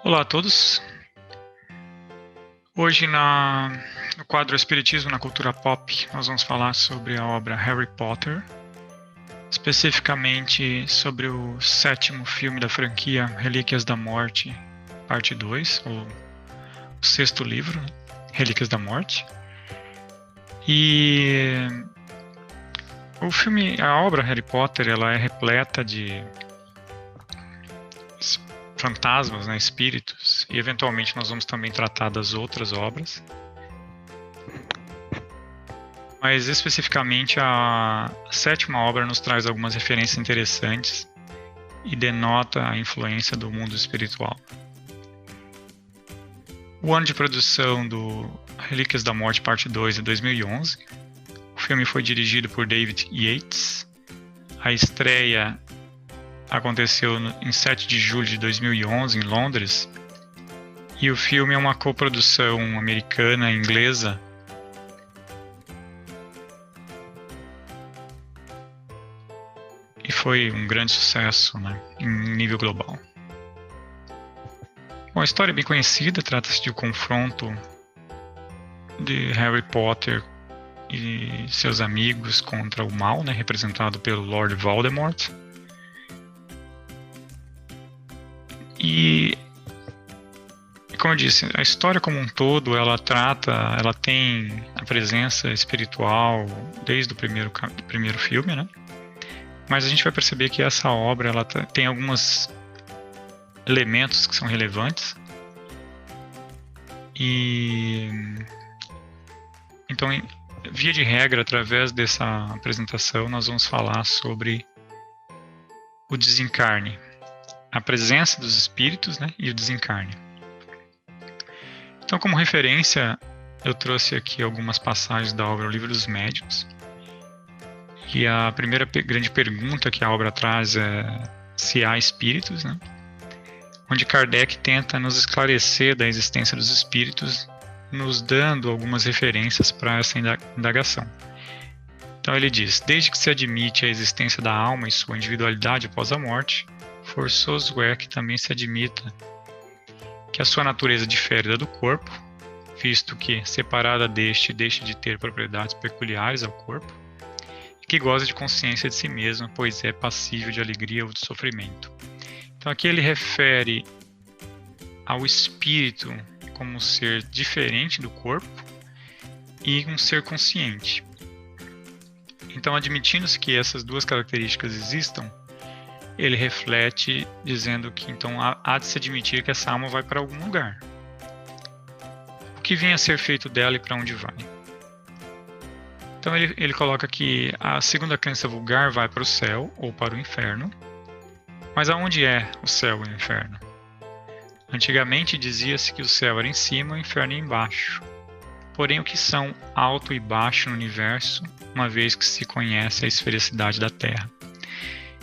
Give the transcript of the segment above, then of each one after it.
Olá a todos. Hoje no quadro Espiritismo na Cultura Pop, nós vamos falar sobre a obra Harry Potter, especificamente sobre o sétimo filme da franquia Relíquias da Morte, parte 2, ou o sexto livro, Relíquias da Morte. E a obra Harry Potter, ela é repleta de fantasmas, né, espíritos, e eventualmente nós vamos também tratar das outras obras. Mas especificamente a sétima obra nos traz algumas referências interessantes e denota a influência do mundo espiritual. O ano de produção do Relíquias da Morte Parte 2 é 2011. O filme foi dirigido por David Yates. A estreia aconteceu em 7 de julho de 2011 em Londres. E o filme é uma coprodução americana e inglesa. E foi um grande sucesso, né, em nível global. Bom, a história é bem conhecida, trata-se de um confronto de Harry Potter e seus amigos contra o mal, né, representado pelo Lord Voldemort. E, como eu disse, a história como um todo, ela tem a presença espiritual desde o primeiro filme, né? Mas a gente vai perceber que essa obra ela tem alguns elementos que são relevantes. E então, via de regra, através dessa apresentação, nós vamos falar sobre o desencarne, a presença dos espíritos, né, e o desencarne. Então, como referência, eu trouxe aqui algumas passagens da obra O Livro dos Médiuns. E a primeira grande pergunta que a obra traz é se há espíritos, né? Onde Kardec tenta nos esclarecer da existência dos espíritos, nos dando algumas referências para essa indagação. Então ele diz: desde que se admite a existência da alma e sua individualidade após a morte, forçoso é que também se admita que a sua natureza difere da do corpo, visto que, separada deste, deixa de ter propriedades peculiares ao corpo, que goza de consciência de si mesmo, pois é passível de alegria ou de sofrimento. Então aqui ele refere ao espírito como um ser diferente do corpo e um ser consciente. Então, admitindo-se que essas duas características existam, ele reflete dizendo que então há de se admitir que essa alma vai para algum lugar. O que vem a ser feito dela e para onde vai? Então ele coloca que a segunda crença vulgar vai para o céu ou para o inferno. Mas aonde é o céu e o inferno? Antigamente dizia-se que o céu era em cima e o inferno embaixo. Porém, o que são alto e baixo no universo, uma vez que se conhece a esfericidade da Terra?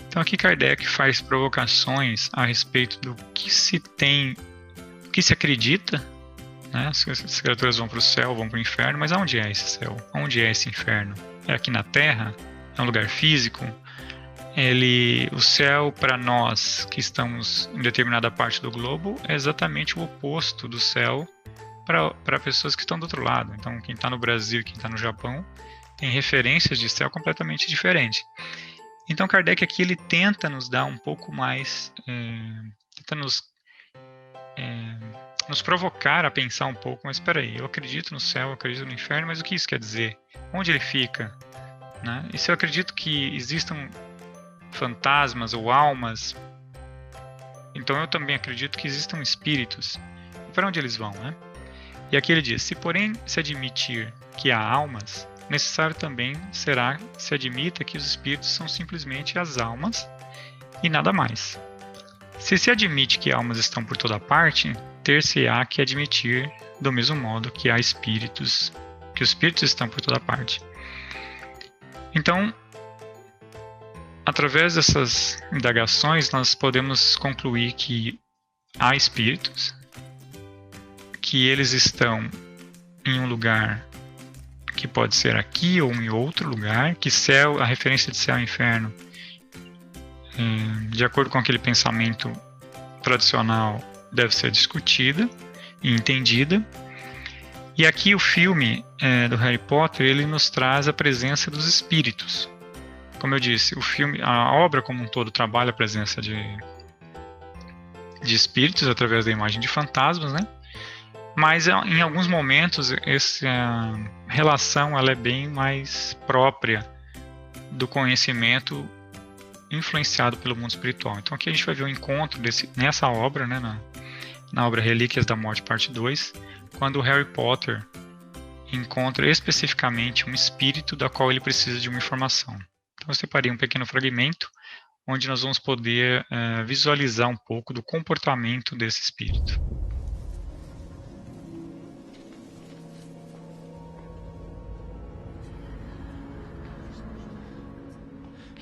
Então aqui Kardec faz provocações a respeito do que se tem, o que se acredita, né? As criaturas vão para o céu, vão para o inferno, mas aonde é esse céu? Onde é esse inferno? É aqui na Terra? É um lugar físico? O céu, para nós que estamos em determinada parte do globo, é exatamente o oposto do céu para pessoas que estão do outro lado. Então, quem está no Brasil e quem está no Japão tem referências de céu completamente diferentes. Então, Kardec aqui ele tenta nos dar um pouco mais, tenta nos provocar a pensar um pouco, mas espera aí, eu acredito no céu, eu acredito no inferno, mas o que isso quer dizer? Onde ele fica? Né? E se eu acredito que existam fantasmas ou almas, então eu também acredito que existam espíritos. E para onde eles vão, né? E aqui ele diz: se porém se admitir que há almas, necessário também será que se admita que os espíritos são simplesmente as almas e nada mais. Se se admite que almas estão por toda parte, ter-se-á que admitir do mesmo modo que há espíritos, que os espíritos estão por toda parte. Então, através dessas indagações, nós podemos concluir que há espíritos, que eles estão em um lugar que pode ser aqui ou em outro lugar, que céu, a referência de céu e inferno, de acordo com aquele pensamento tradicional, deve ser discutida e entendida. E aqui o filme do Harry Potter, ele nos traz a presença dos espíritos. Como eu disse, o filme, a obra como um todo trabalha a presença de espíritos através da imagem de fantasmas, né? Mas em alguns momentos essa relação ela é bem mais própria do conhecimento influenciado pelo mundo espiritual. Então aqui a gente vai ver o encontro nessa obra, né, na obra Relíquias da Morte, parte 2, quando o Harry Potter encontra especificamente um espírito da qual ele precisa de uma informação. Então eu separei um pequeno fragmento onde nós vamos poder visualizar um pouco do comportamento desse espírito.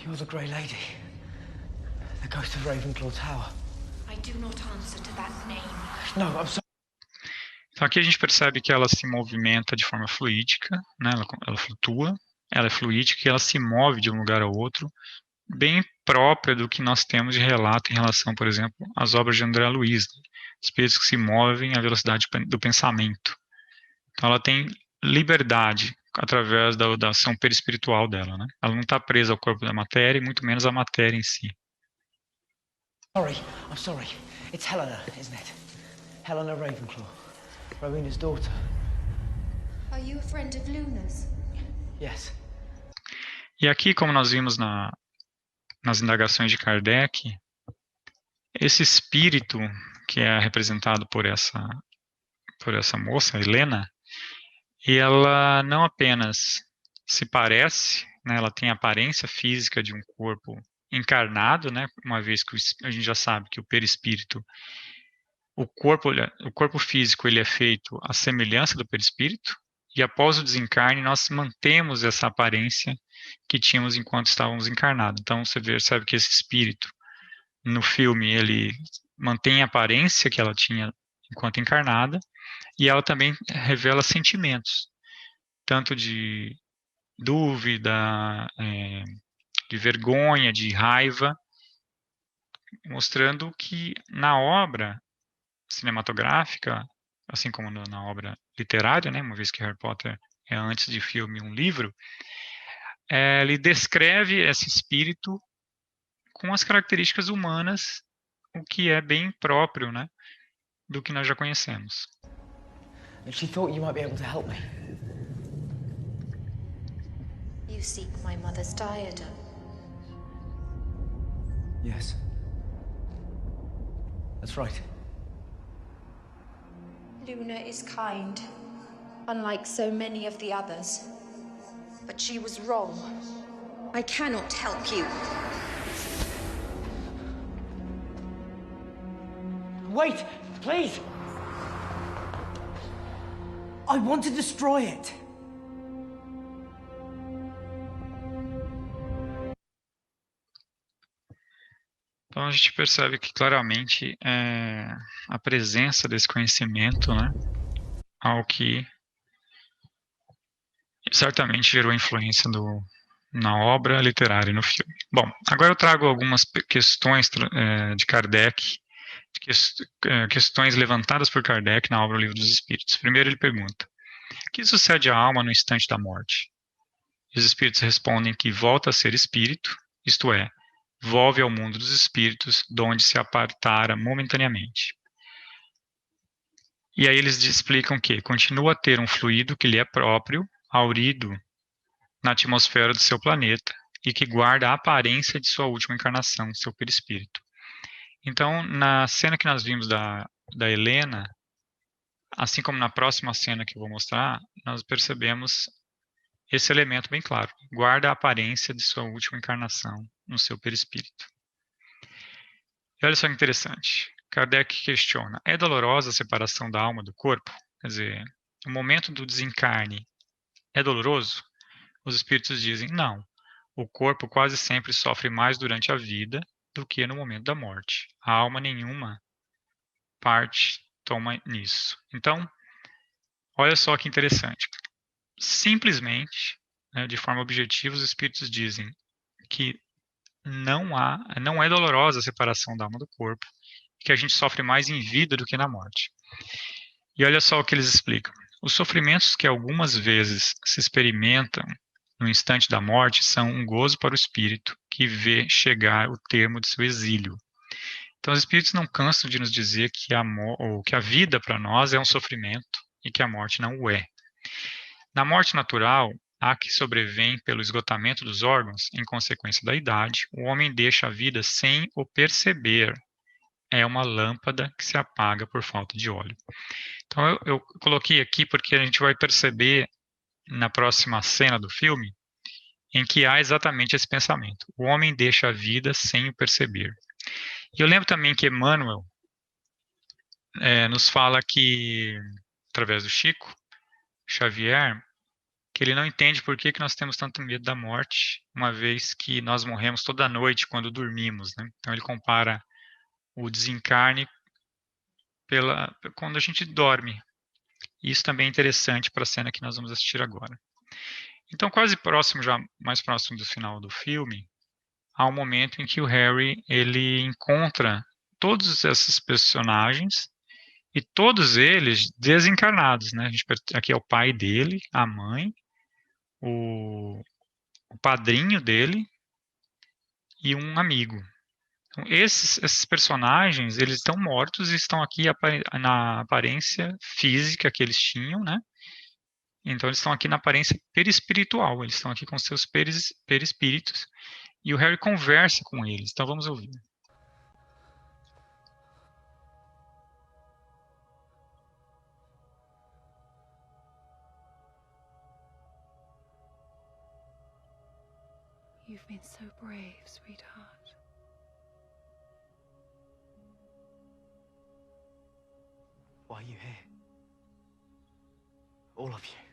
You're the Grey Lady, the ghost of Ravenclaw Tower. I do not answer to that name. No, I'm sorry. Então aqui a gente percebe que ela se movimenta de forma fluídica, né? Ela flutua, ela é fluídica e ela se move de um lugar ao outro, bem própria do que nós temos de relato em relação, por exemplo, às obras de André Luiz, né? Espíritos que se movem à velocidade do pensamento. Então ela tem liberdade através da ação perispiritual dela, né? Ela não está presa ao corpo da matéria e muito menos à matéria em si. I'm sorry. It's Helena, isn't it? Helena Ravenclaw, Rowena's daughter. Are you a friend of Luna's? Yes. E aqui, como nós vimos nas indagações de Kardec, esse espírito que é representado por essa moça, Helena, e ela não apenas se parece, né, ela tem a aparência física de um corpo encarnado, né, uma vez que a gente já sabe que o perispírito, o corpo físico ele é feito à semelhança do perispírito, e após o desencarne nós mantemos essa aparência que tínhamos enquanto estávamos encarnados. Então você percebe que esse espírito, no filme, ele mantém a aparência que ela tinha enquanto encarnada, e ela também revela sentimentos, tanto de dúvida, de vergonha, de raiva, mostrando que na obra cinematográfica, assim como na obra literária, né, uma vez que Harry Potter é antes de filme um livro, ele descreve esse espírito com as características humanas, o que é bem próprio, né, do que nós já conhecemos. And she thought you might be able to help me. You seek my mother's diadem. Yes. That's right. Luna is kind, unlike so many of the others. But she was wrong. I cannot help you. Wait, please! I want to destroy it. Então a gente percebe que claramente a presença desse conhecimento, né, ao que certamente gerou influência na obra literária e no filme. Bom, agora eu trago algumas questões de Kardec, questões levantadas por Kardec na obra O Livro dos Espíritos. Primeiro ele pergunta: o que sucede à alma no instante da morte? E os espíritos respondem que volta a ser espírito, isto é, volve ao mundo dos espíritos, de onde se apartara momentaneamente. E aí eles explicam que continua a ter um fluido que lhe é próprio, aurido na atmosfera do seu planeta, e que guarda a aparência de sua última encarnação, seu perispírito. Então, na cena que nós vimos da Helena, assim como na próxima cena que eu vou mostrar, nós percebemos esse elemento bem claro. Guarda a aparência de sua última encarnação no seu perispírito. E olha só que interessante. Kardec questiona: é dolorosa a separação da alma do corpo? Quer dizer, o momento do desencarne é doloroso? Os espíritos dizem: não. O corpo quase sempre sofre mais durante a vida do que no momento da morte. A alma nenhuma parte toma nisso. Então, olha só que interessante. Simplesmente, né, de forma objetiva, os espíritos dizem que não é dolorosa a separação da alma do corpo, que a gente sofre mais em vida do que na morte. E olha só o que eles explicam. Os sofrimentos que algumas vezes se experimentam no instante da morte são um gozo para o espírito que vê chegar o termo de seu exílio. Então, os espíritos não cansam de nos dizer que a vida para nós é um sofrimento e que a morte não o é. Na morte natural, a que sobrevém pelo esgotamento dos órgãos, em consequência da idade, o homem deixa a vida sem o perceber. É uma lâmpada que se apaga por falta de óleo. Então, eu coloquei aqui porque a gente vai perceber na próxima cena do filme em que há exatamente esse pensamento. O homem deixa a vida sem o perceber. E eu lembro também que Emmanuel nos fala que, através do Chico Xavier, que ele não entende por que nós temos tanto medo da morte, uma vez que nós morremos toda noite quando dormimos, né? Então ele compara o desencarne quando a gente dorme. Isso também é interessante para a cena que nós vamos assistir agora. Então, quase próximo, já mais próximo do final do filme, há um momento em que o Harry ele encontra todos esses personagens e todos eles desencarnados, né? Aqui é o pai dele, a mãe, o padrinho dele e um amigo. Então, esses personagens, eles estão mortos e estão aqui na aparência física que eles tinham, né? Então, eles estão aqui na aparência perispiritual, eles estão aqui com seus perispíritos, e o Harry conversa com eles. Então, vamos ouvir. You've been so brave, sweetheart. Why are you here? All of you.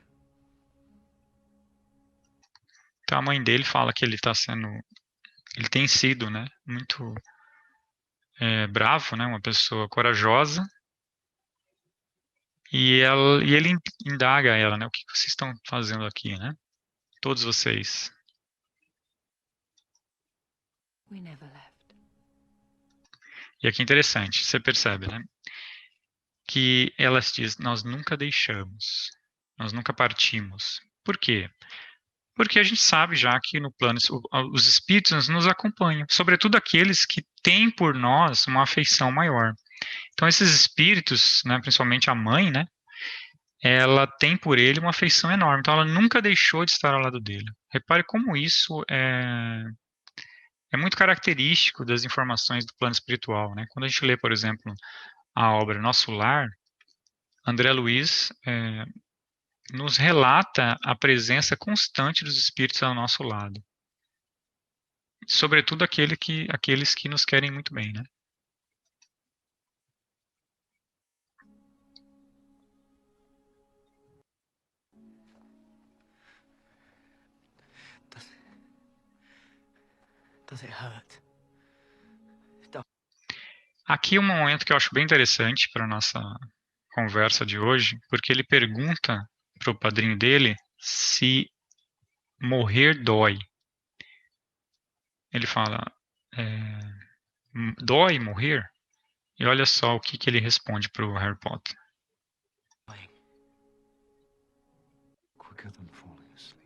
Então, a mãe dele fala que ele tem sido, né, muito bravo, né, uma pessoa corajosa, e ele indaga ela, né, o que vocês estão fazendo aqui, né, todos vocês. We never left. E aqui é interessante, você percebe, né, que ela diz, nós nunca deixamos, nós nunca partimos. Por quê? Porque a gente sabe já que no plano, os espíritos nos acompanham, sobretudo aqueles que têm por nós uma afeição maior. Então esses espíritos, né, principalmente a mãe, né, ela tem por ele uma afeição enorme. Então ela nunca deixou de estar ao lado dele. Repare como isso é muito característico das informações do plano espiritual, né? Quando a gente lê, por exemplo, a obra Nosso Lar, André Luiz nos relata a presença constante dos espíritos ao nosso lado. Sobretudo aqueles que nos querem muito bem, né? Does it hurt? Aqui é um momento que eu acho bem interessante para a nossa conversa de hoje, porque ele pergunta para o padrinho dele se morrer dói. Ele fala, dói morrer? E olha só o que ele responde para o Harry Potter. Quicker than falling asleep.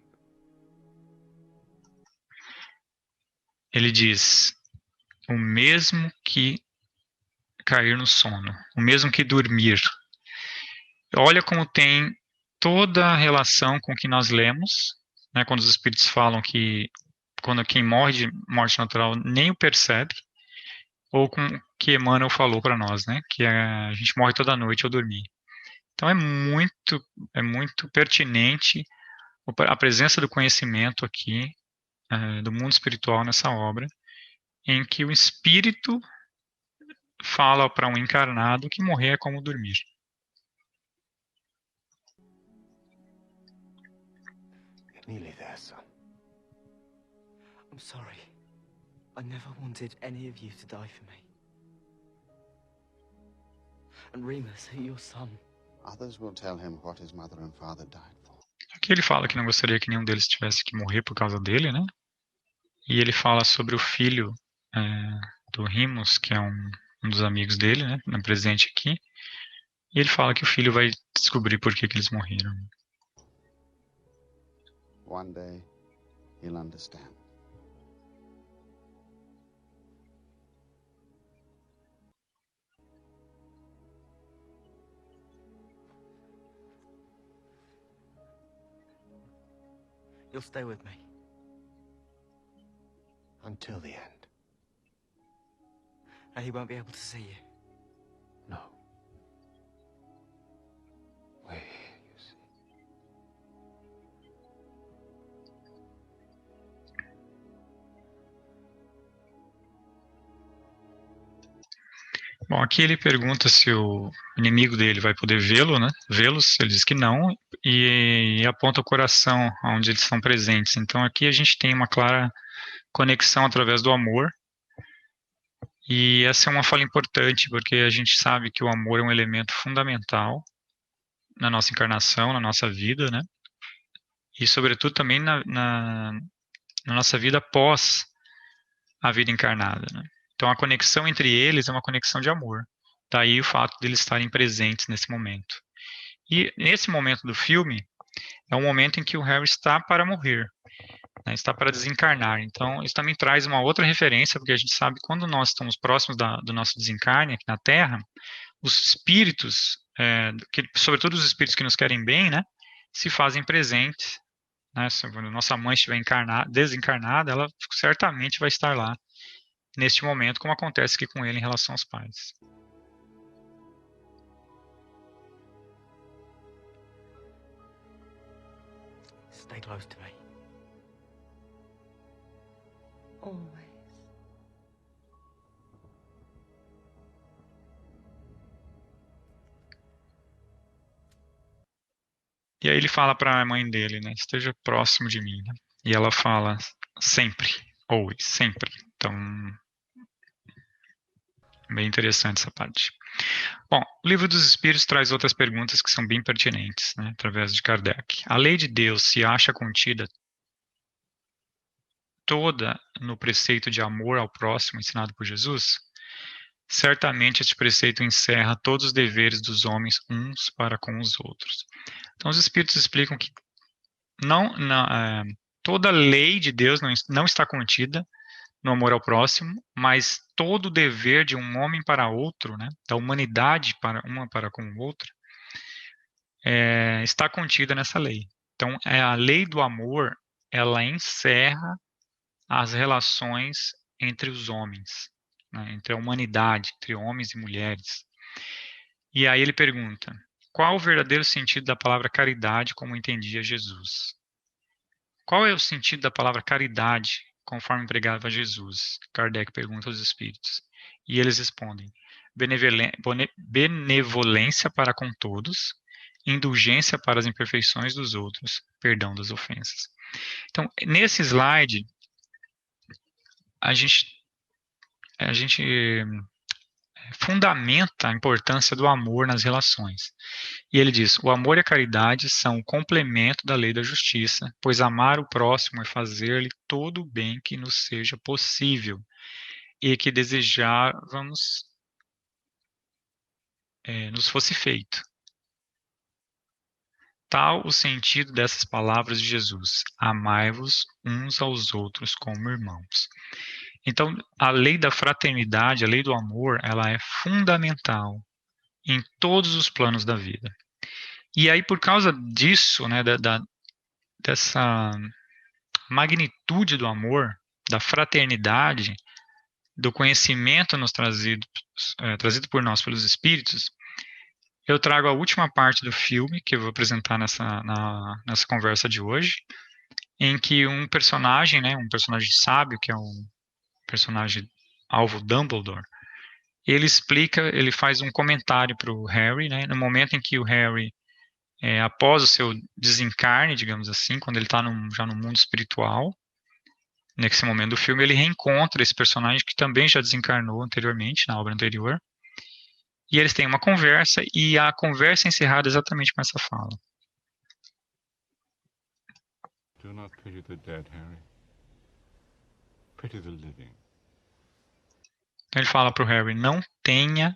Ele diz, o mesmo que cair no sono, o mesmo que dormir. Olha como tem toda a relação com o que nós lemos, né, quando os espíritos falam que quando quem morre de morte natural nem o percebe, ou com o que Emmanuel falou para nós, né, que a gente morre toda noite ao dormir. Então é muito pertinente a presença do conhecimento aqui, do mundo espiritual nessa obra, em que o espírito fala para um encarnado que morrer é como dormir. You're nearly there, son. I'm sorry. I never wanted any of you to die for me. And Remus, your son. Others will tell him what his mother and father died for. Aqui ele fala que não gostaria que nenhum deles tivesse que morrer por causa dele, né? E ele fala sobre o filho do Remus, que é um um dos amigos dele, né, presente aqui, e ele fala que o filho vai descobrir por que eles morreram. One day, he'll understand. You'll stay with me. Until the end. And he won't be able to see you. No. We're here, you see. Bom, aqui ele pergunta se o inimigo dele vai poder vê-lo, né? Vê-los, ele diz que não, e aponta o coração onde eles estão presentes. Então aqui a gente tem uma clara conexão através do amor, e essa é uma fala importante, porque a gente sabe que o amor é um elemento fundamental na nossa encarnação, na nossa vida, né? E sobretudo também na nossa vida após a vida encarnada, né? Então a conexão entre eles é uma conexão de amor. Daí o fato de eles estarem presentes nesse momento. E nesse momento do filme é um momento em que o Harry está para morrer, né, está para desencarnar. Então isso também traz uma outra referência, porque a gente sabe que quando nós estamos próximos do nosso desencarne aqui na Terra, os espíritos, sobretudo os espíritos que nos querem bem, né, se fazem presentes. Né, se a nossa mãe estiver desencarnada, ela certamente vai estar lá neste momento, como acontece aqui com ele em relação aos pais. Stay close to me. Always. E aí ele fala para a mãe dele, né, esteja próximo de mim, né? E ela fala sempre, always, sempre. Então, bem interessante essa parte. Bom, o Livro dos Espíritos traz outras perguntas que são bem pertinentes, né, através de Kardec. A lei de Deus se acha contida toda no preceito de amor ao próximo ensinado por Jesus? Certamente este preceito encerra todos os deveres dos homens uns para com os outros. Então, os Espíritos explicam que toda a lei de Deus não está contida no amor ao próximo, mas todo o dever de um homem para outro, né, da humanidade para com o outro, está contida nessa lei. Então, a lei do amor, ela encerra as relações entre os homens, né, entre a humanidade, entre homens e mulheres. E aí ele pergunta, qual o verdadeiro sentido da palavra caridade como entendia Jesus? Qual é o sentido da palavra caridade conforme empregava Jesus? Kardec pergunta aos espíritos. E eles respondem, benevolência para com todos, indulgência para as imperfeições dos outros, perdão das ofensas. Então, nesse slide, a gente fundamenta a importância do amor nas relações. E ele diz: o amor e a caridade são o complemento da lei da justiça, pois amar o próximo é fazer-lhe todo o bem que nos seja possível e que desejávamos nos fosse feito. Tal o sentido dessas palavras de Jesus: amai-vos uns aos outros como irmãos. Então, a lei da fraternidade, a lei do amor, ela é fundamental em todos os planos da vida. E aí, por causa disso, né, dessa magnitude do amor, da fraternidade, do conhecimento nos trazido por nós pelos Espíritos, eu trago a última parte do filme, que eu vou apresentar nessa conversa de hoje, em que um personagem, né, um personagem sábio, que é um personagem alvo Dumbledore, ele faz um comentário para o Harry, né, no momento em que o Harry, após o seu desencarne, digamos assim, quando ele está já no mundo espiritual, nesse momento do filme, ele reencontra esse personagem que também já desencarnou anteriormente, na obra anterior, e eles têm uma conversa, e a conversa é encerrada exatamente com essa fala. Do not pity the dead, Harry. Pity the living. Então ele fala para o Harry, não tenha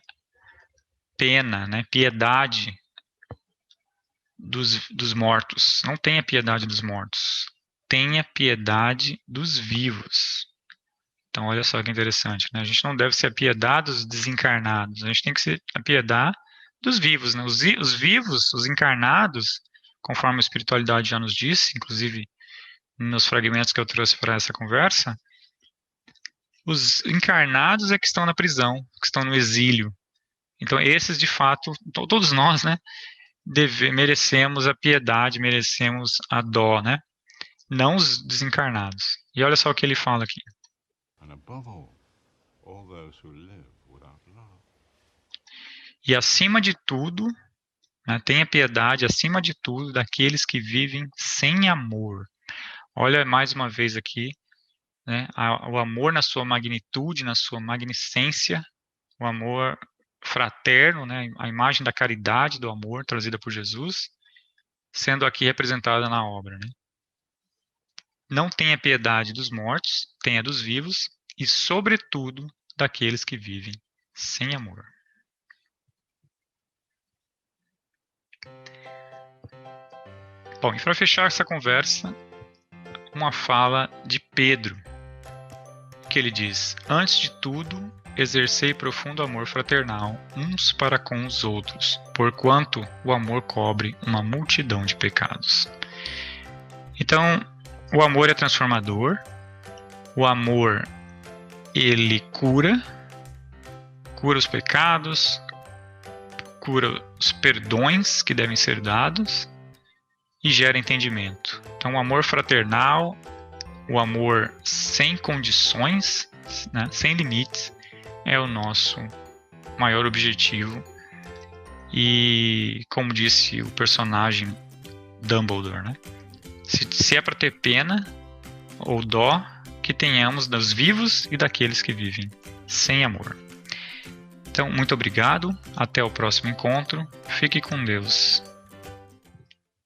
pena, né, piedade dos mortos. Não tenha piedade dos mortos. Tenha piedade dos vivos. Então olha só que interessante, né? A gente não deve se apiedar dos desencarnados. A gente tem que se apiedar dos vivos, né? Os vivos, os encarnados, conforme a espiritualidade já nos disse, inclusive nos fragmentos que eu trouxe para essa conversa, os encarnados é que estão na prisão, que estão no exílio. Então esses, de fato, todos nós, né, merecemos a piedade, merecemos a dó, né? Não os desencarnados. E olha só o que ele fala aqui. And above all those who live without love. E acima de tudo, né, tenha piedade acima de tudo daqueles que vivem sem amor. Olha mais uma vez aqui, né, o amor na sua magnitude, na sua magnificência, o amor fraterno, né, a imagem da caridade do amor trazida por Jesus, sendo aqui representada na obra, né? Não tenha piedade dos mortos, tenha dos vivos e, sobretudo, daqueles que vivem sem amor. Bom, e para fechar essa conversa, uma fala de Pedro, que ele diz: antes de tudo, exercei profundo amor fraternal uns para com os outros, porquanto o amor cobre uma multidão de pecados. Então, o amor é transformador, o amor, ele cura os pecados, cura os perdões que devem ser dados e gera entendimento. Então, o amor fraternal, o amor sem condições, né, sem limites, é o nosso maior objetivo. E, como disse o personagem Dumbledore, né, se é para ter pena ou dó, que tenhamos dos vivos e daqueles que vivem sem amor. Então, muito obrigado. Até o próximo encontro. Fique com Deus.